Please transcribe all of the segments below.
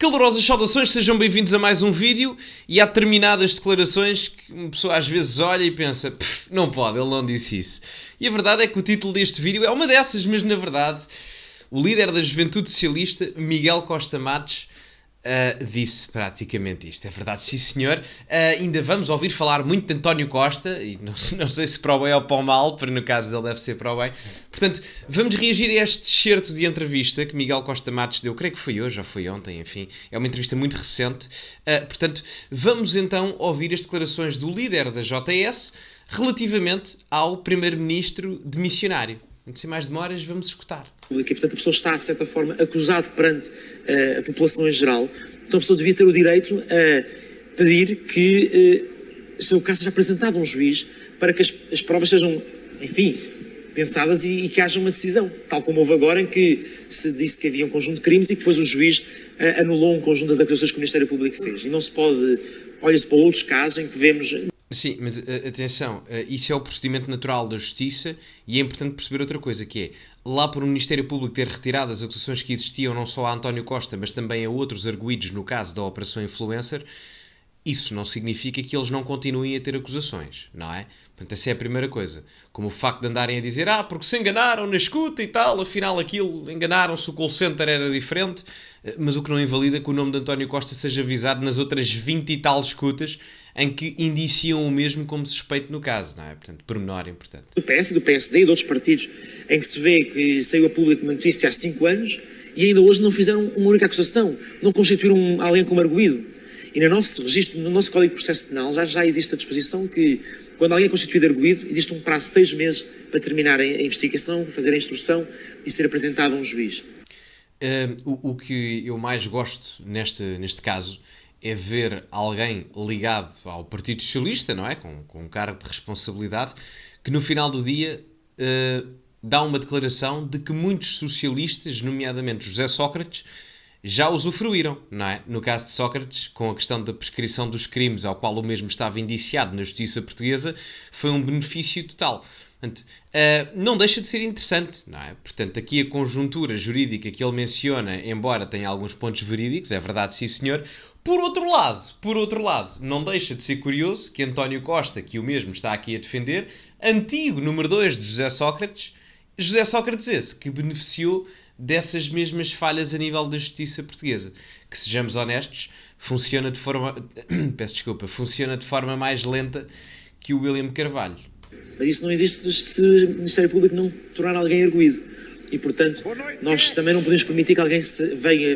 Calorosas saudações, sejam bem-vindos a mais um vídeo. E há determinadas declarações que uma pessoa às vezes olha e pensa: não pode, ele não disse isso. E a verdade é que o título deste vídeo é uma dessas, mas na verdade o líder da Juventude Socialista, Miguel Costa Matos, disse praticamente isto. É verdade, sim senhor. Ainda vamos ouvir falar muito de António Costa, e não sei se para o bem ou para o mal, pero no caso dele deve ser para o bem. Portanto, vamos reagir a este excerto de entrevista que Miguel Costa Matos deu, creio que foi hoje ou foi ontem, enfim. É uma entrevista muito recente. Portanto, vamos então ouvir as declarações do líder da JS relativamente ao primeiro-ministro demissionário. Sem mais demoras, vamos escutar. E, portanto, a pessoa está, de certa forma, acusada perante a população em geral. Então a pessoa devia ter o direito a pedir que o seu caso seja apresentado a um juiz para que as provas sejam, enfim, pensadas e que haja uma decisão. Tal como houve agora, em que se disse que havia um conjunto de crimes e que depois o juiz anulou um conjunto das acusações que o Ministério Público fez. E não se pode... Olha-se para outros casos em que vemos... Sim, mas atenção, isso é o procedimento natural da Justiça e é importante perceber outra coisa, que é, lá por o Ministério Público ter retirado as acusações que existiam não só a António Costa, mas também a outros arguidos no caso da Operação Influencer, isso não significa que eles não continuem a ter acusações, não é? Portanto, essa é a primeira coisa. Como o facto de andarem a dizer, porque se enganaram na escuta e tal, afinal aquilo, enganaram-se, o call center era diferente, mas o que não invalida que o nome de António Costa seja avisado nas outras 20 e tal escutas em que indiciam o mesmo como suspeito no caso, não é? Portanto, pormenor importante. Do PS, do PSD e de outros partidos, em que se vê que saiu a público uma notícia há 5 anos e ainda hoje não fizeram uma única acusação, não constituíram alguém como arguido. E no nosso registro, no nosso Código de Processo Penal, já existe a disposição que, quando alguém é constituído arguido, existe um prazo de 6 meses para terminar a investigação, fazer a instrução e ser apresentado a um juiz. O que eu mais gosto neste caso é ver alguém ligado ao Partido Socialista, não é? Com um cargo de responsabilidade, que no final do dia dá uma declaração de que muitos socialistas, nomeadamente José Sócrates, já usufruíram, não é? No caso de Sócrates, com a questão da prescrição dos crimes ao qual o mesmo estava indiciado na justiça portuguesa, foi um benefício total. Portanto, não deixa de ser interessante, não é? Portanto, aqui a conjuntura jurídica que ele menciona, embora tenha alguns pontos verídicos, é verdade, sim senhor. Por outro lado, não deixa de ser curioso que António Costa, que o mesmo está aqui a defender, antigo número 2 de José Sócrates esse, que beneficiou dessas mesmas falhas a nível da justiça portuguesa. Que, sejamos honestos, funciona de forma mais lenta que o William Carvalho. Mas isso não existe se o Ministério Público não tornar alguém arguido. E, portanto, nós também não podemos permitir que alguém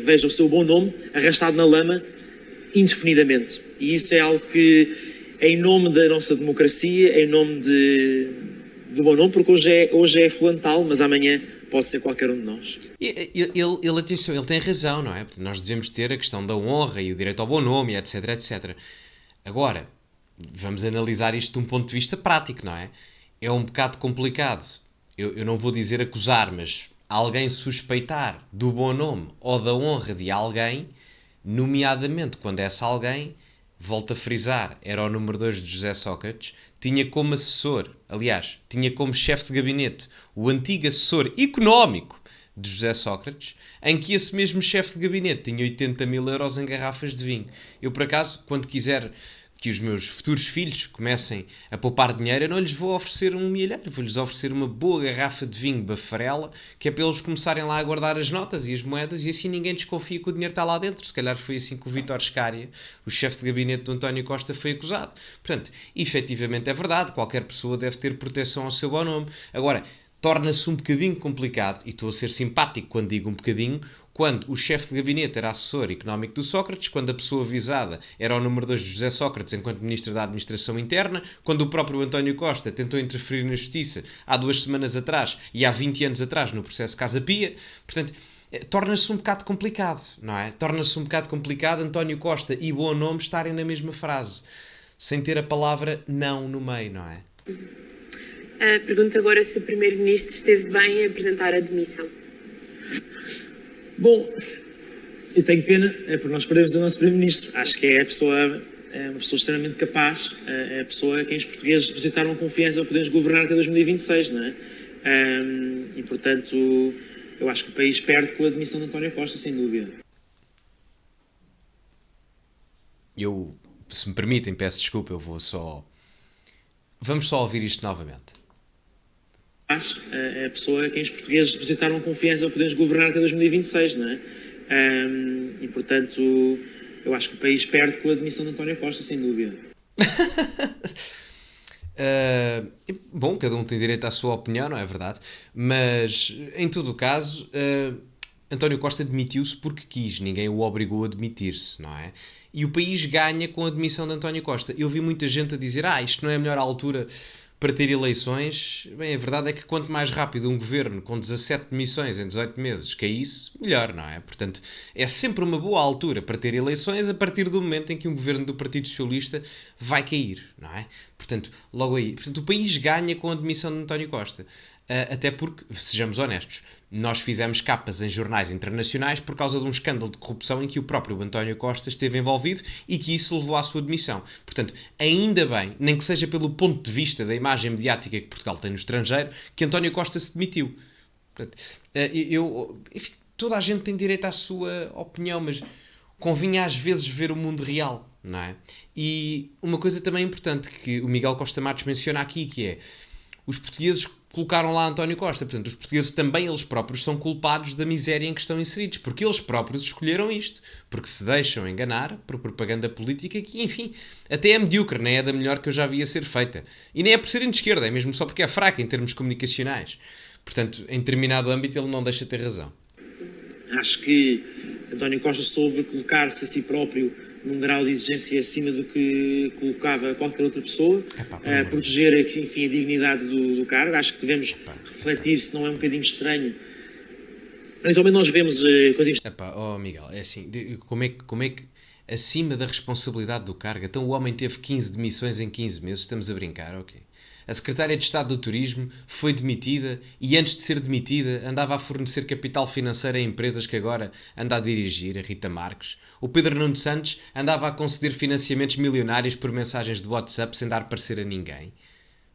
veja o seu bom nome arrastado na lama indefinidamente. E isso é algo que, em nome da nossa democracia, em nome do bom nome, porque hoje é fulano tal, mas amanhã pode ser qualquer um de nós. Ele tem razão, não é? Porque nós devemos ter a questão da honra e o direito ao bom nome, etc, etc. Agora, vamos analisar isto de um ponto de vista prático, não é? É um bocado complicado. Eu não vou dizer acusar, mas alguém suspeitar do bom nome ou da honra de alguém, nomeadamente quando esse alguém, volto a frisar, era o número 2 de José Sócrates, tinha como assessor, aliás, tinha como chefe de gabinete o antigo assessor económico de José Sócrates, em que esse mesmo chefe de gabinete tinha 80 mil euros em garrafas de vinho. Eu, por acaso, quando quiser que os meus futuros filhos comecem a poupar dinheiro, eu não lhes vou oferecer um milheiro, vou-lhes oferecer uma boa garrafa de vinho Bafarela, que é para eles começarem lá a guardar as notas e as moedas, e assim ninguém desconfia que o dinheiro está lá dentro. Se calhar foi assim que o Vítor Scária, o chefe de gabinete do António Costa, foi acusado. Portanto, efetivamente é verdade, qualquer pessoa deve ter proteção ao seu bom nome. Agora, torna-se um bocadinho complicado, e estou a ser simpático quando digo um bocadinho, quando o chefe de gabinete era assessor económico do Sócrates, quando a pessoa visada era o número 2 de José Sócrates enquanto Ministro da Administração Interna, quando o próprio António Costa tentou interferir na Justiça há 2 semanas atrás e há 20 anos atrás no processo Casa Pia. Portanto, torna-se um bocado complicado, não é? Torna-se um bocado complicado António Costa e bom nome estarem na mesma frase, sem ter a palavra não no meio, não é? Pergunto agora se o Primeiro-Ministro esteve bem a apresentar a demissão. Bom, eu tenho pena, porque nós perdemos o nosso Primeiro-Ministro. Acho que é uma pessoa extremamente capaz, é a pessoa a quem os portugueses depositaram confiança para podermos governar até 2026, não é? E, portanto, eu acho que o país perde com a demissão de António Costa, sem dúvida. eu, se me permitem, peço desculpa, vamos só ouvir isto novamente. A pessoa a quem os portugueses depositaram confiança para podermos governar até 2026, não é? E, portanto, eu acho que o país perde com a admissão de António Costa, sem dúvida. Bom, cada um tem direito à sua opinião, não é verdade? Mas, em todo o caso, António Costa demitiu-se porque quis, ninguém o obrigou a demitir-se, não é? E o país ganha com a admissão de António Costa. Eu vi muita gente a dizer, isto não é a melhor altura para ter eleições. Bem, a verdade é que quanto mais rápido um governo com 17 demissões em 18 meses caísse, melhor, não é? Portanto, é sempre uma boa altura para ter eleições a partir do momento em que um governo do Partido Socialista vai cair, não é? Portanto, logo aí. Portanto, o país ganha com a demissão de António Costa. Até porque, sejamos honestos, nós fizemos capas em jornais internacionais por causa de um escândalo de corrupção em que o próprio António Costa esteve envolvido e que isso levou à sua demissão. Portanto, ainda bem, nem que seja pelo ponto de vista da imagem mediática que Portugal tem no estrangeiro, que António Costa se demitiu. Portanto, enfim, toda a gente tem direito à sua opinião, mas convinha às vezes ver o mundo real, não é? E uma coisa também importante que o Miguel Costa Matos menciona aqui, que é os portugueses colocaram lá António Costa. Portanto, os portugueses também, eles próprios, são culpados da miséria em que estão inseridos, porque eles próprios escolheram isto, porque se deixam enganar por propaganda política que, enfim, até é medíocre, nem é da melhor que eu já vi a ser feita. E nem é por serem de esquerda, é mesmo só porque é fraca em termos comunicacionais. Portanto, em determinado âmbito, ele não deixa de ter razão. Acho que António Costa soube colocar-se a si próprio num grau de exigência acima do que colocava qualquer outra pessoa, proteger, enfim, a dignidade do cargo. Acho que devemos refletir se não é um bocadinho estranho. Então, nós vemos coisas... Miguel, é assim, como é que acima da responsabilidade do cargo, então o homem teve 15 demissões em 15 meses, estamos a brincar, ok? A secretária de Estado do Turismo foi demitida e antes de ser demitida andava a fornecer capital financeiro a empresas que agora anda a dirigir, a Rita Marques. O Pedro Nuno Santos andava a conceder financiamentos milionários por mensagens de WhatsApp sem dar parecer a ninguém.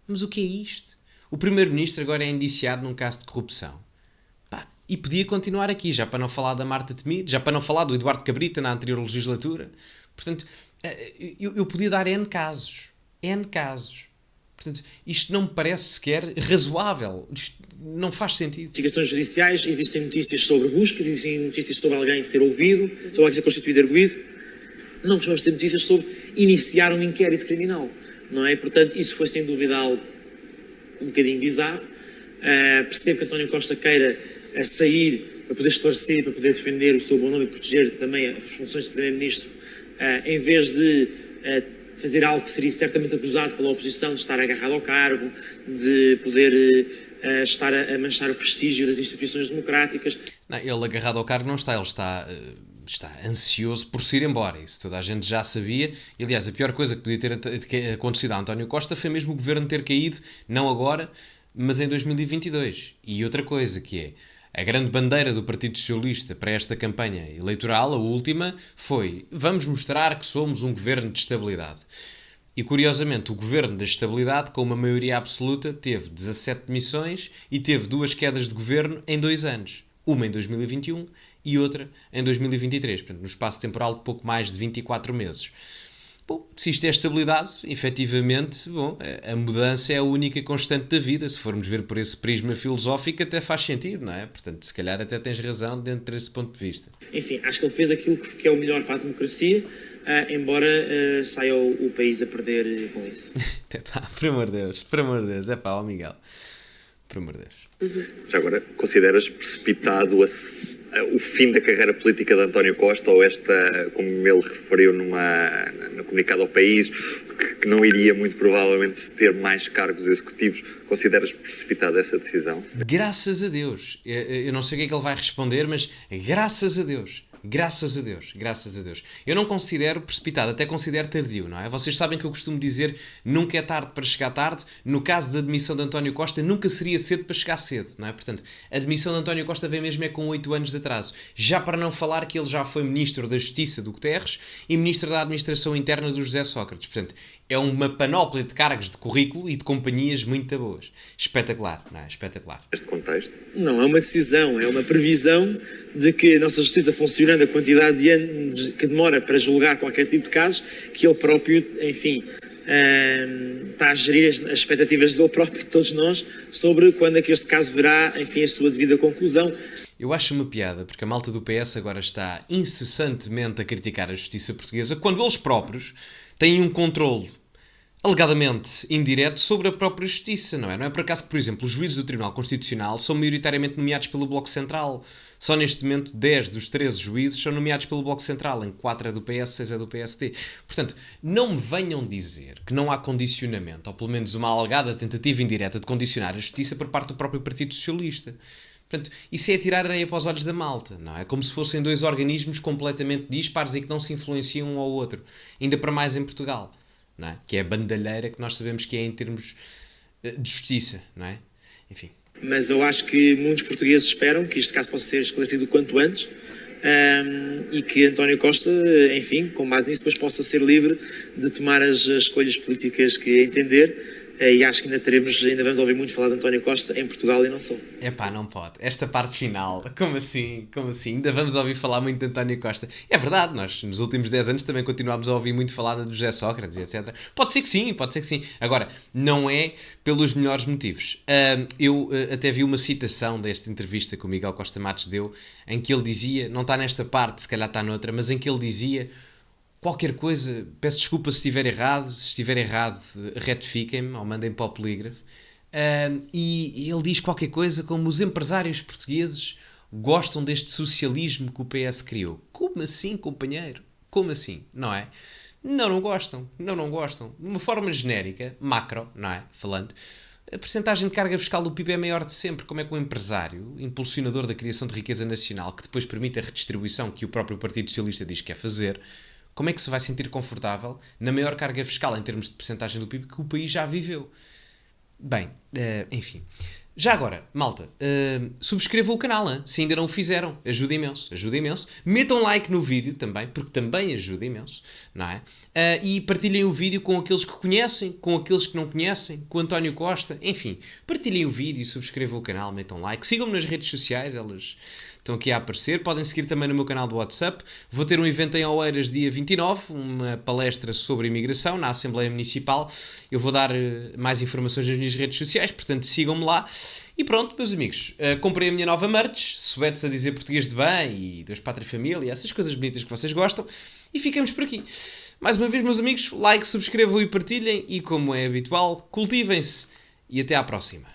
Mas o que é isto? O Primeiro-Ministro agora é indiciado num caso de corrupção. E podia continuar aqui, já para não falar da Marta Temido, já para não falar do Eduardo Cabrita na anterior legislatura. Portanto, eu podia dar N casos. N casos. Portanto, isto não me parece sequer razoável. Isto não faz sentido. Investigações judiciais, existem notícias sobre buscas, existem notícias sobre alguém ser ouvido, sobre alguém ser constituído arguido. Não costumamos ter notícias sobre iniciar um inquérito criminal, não é? Portanto, isso foi sem dúvida algo um bocadinho bizarro. Percebo que António Costa queira sair para poder esclarecer, para poder defender o seu bom nome e proteger também as funções de Primeiro-Ministro, em vez de fazer algo que seria certamente acusado pela oposição de estar agarrado ao cargo, de poder estar a manchar o prestígio das instituições democráticas. Não, ele agarrado ao cargo não está, ele está ansioso por se ir embora, isso toda a gente já sabia. E, aliás, a pior coisa que podia ter acontecido a António Costa foi mesmo o governo ter caído, não agora, mas em 2022. E outra coisa que é, a grande bandeira do Partido Socialista para esta campanha eleitoral, a última, foi: vamos mostrar que somos um governo de estabilidade. E, curiosamente, o governo da estabilidade, com uma maioria absoluta, teve 17 demissões e teve 2 quedas de governo em 2 anos. Uma em 2021 e outra em 2023. Portanto, no espaço temporal de pouco mais de 24 meses. Bom, se isto é estabilidade, efetivamente, bom, a mudança é a única constante da vida. Se formos ver por esse prisma filosófico, até faz sentido, não é? Portanto, se calhar até tens razão dentro desse ponto de vista. Enfim, acho que ele fez aquilo que é o melhor para a democracia, embora saia o país a perder com isso. Por amor de Deus, ó Miguel, por amor de Deus. Já agora, consideras precipitado o fim da carreira política de António Costa, ou esta, como ele referiu no comunicado ao país, que não iria muito provavelmente ter mais cargos executivos? Consideras precipitada essa decisão? Graças a Deus. Eu não sei o que é que ele vai responder, mas graças a Deus. Graças a Deus, graças a Deus. Eu não considero precipitado, até considero tardio, não é? Vocês sabem que eu costumo dizer nunca é tarde para chegar tarde. No caso da demissão de António Costa, nunca seria cedo para chegar cedo, não é? Portanto, a demissão de António Costa vem mesmo com 8 anos de atraso. Já para não falar que ele já foi Ministro da Justiça do Guterres e Ministro da Administração Interna do José Sócrates. Portanto, é uma panóplia de cargos de currículo e de companhias muito boas. Espetacular, não é? Espetacular. Neste contexto? Não, é uma decisão, é uma previsão de que a nossa justiça funcionando a quantidade de anos que demora para julgar qualquer tipo de casos, que ele próprio, enfim, está a gerir as expectativas dele próprio e de todos nós sobre quando é que este caso verá, enfim, a sua devida conclusão. Eu acho uma piada, porque a malta do PS agora está incessantemente a criticar a justiça portuguesa, quando eles próprios têm um controle alegadamente indireto sobre a própria justiça, não é? Não é por acaso que, por exemplo, os juízes do Tribunal Constitucional são maioritariamente nomeados pelo Bloco Central. Só neste momento 10 dos 13 juízes são nomeados pelo Bloco Central, em 4 é do PS, 6 é do PST. Portanto, não me venham dizer que não há condicionamento, ou pelo menos uma alegada tentativa indireta de condicionar a justiça por parte do próprio Partido Socialista. Portanto, isso é tirar areia para os olhos da malta, não é? Como se fossem dois organismos completamente dispares e que não se influenciam um ao outro. Ainda para mais em Portugal, não é? Que é a bandalheira que nós sabemos que é em termos de justiça, não é? Enfim. Mas eu acho que muitos portugueses esperam que este caso possa ser esclarecido o quanto antes, e que António Costa, enfim, com base nisso, depois possa ser livre de tomar as escolhas políticas que entender. E acho que ainda vamos ouvir muito falar de António Costa em Portugal e não só. Epá, não pode. Esta parte final, como assim? Como assim? Ainda vamos ouvir falar muito de António Costa. É verdade, nós nos últimos 10 anos também continuámos a ouvir muito falar do José Sócrates, etc. Pode ser que sim, pode ser que sim. Agora, não é pelos melhores motivos. Eu até vi uma citação desta entrevista que o Miguel Costa Matos deu, em que ele dizia, não está nesta parte, se calhar está noutra, mas em que ele dizia... Qualquer coisa, peço desculpa se estiver errado, retifiquem-me ou mandem para o polígrafo. E ele diz qualquer coisa como os empresários portugueses gostam deste socialismo que o PS criou. Como assim, companheiro? Como assim? Não é? Não gostam. Não gostam. De uma forma genérica, macro, não é? Falando, a percentagem de carga fiscal do PIB é maior de sempre. Como é que o empresário, impulsionador da criação de riqueza nacional, que depois permite a redistribuição que o próprio Partido Socialista diz que quer fazer, como é que se vai sentir confortável na maior carga fiscal em termos de percentagem do PIB que o país já viveu? Bem, enfim. Já agora, malta, subscrevam o canal, hein? Se ainda não o fizeram. Ajuda imenso, ajuda imenso. Metam like no vídeo também, porque também ajuda imenso, não é? E partilhem o vídeo com aqueles que conhecem, com aqueles que não conhecem, com o António Costa, enfim. Partilhem o vídeo, subscrevam o canal, metam like. Sigam-me nas redes sociais, elas... estão aqui a aparecer. Podem seguir também no meu canal do WhatsApp. Vou ter um evento em Oeiras dia 29, uma palestra sobre imigração na Assembleia Municipal. Eu vou dar mais informações nas minhas redes sociais, portanto sigam-me lá. E pronto, meus amigos, comprei a minha nova merch, suetes a dizer português de bem e Deus, Pátria e Família, essas coisas bonitas que vocês gostam. E ficamos por aqui. Mais uma vez, meus amigos, like, subscrevam e partilhem. E como é habitual, cultivem-se. E até à próxima.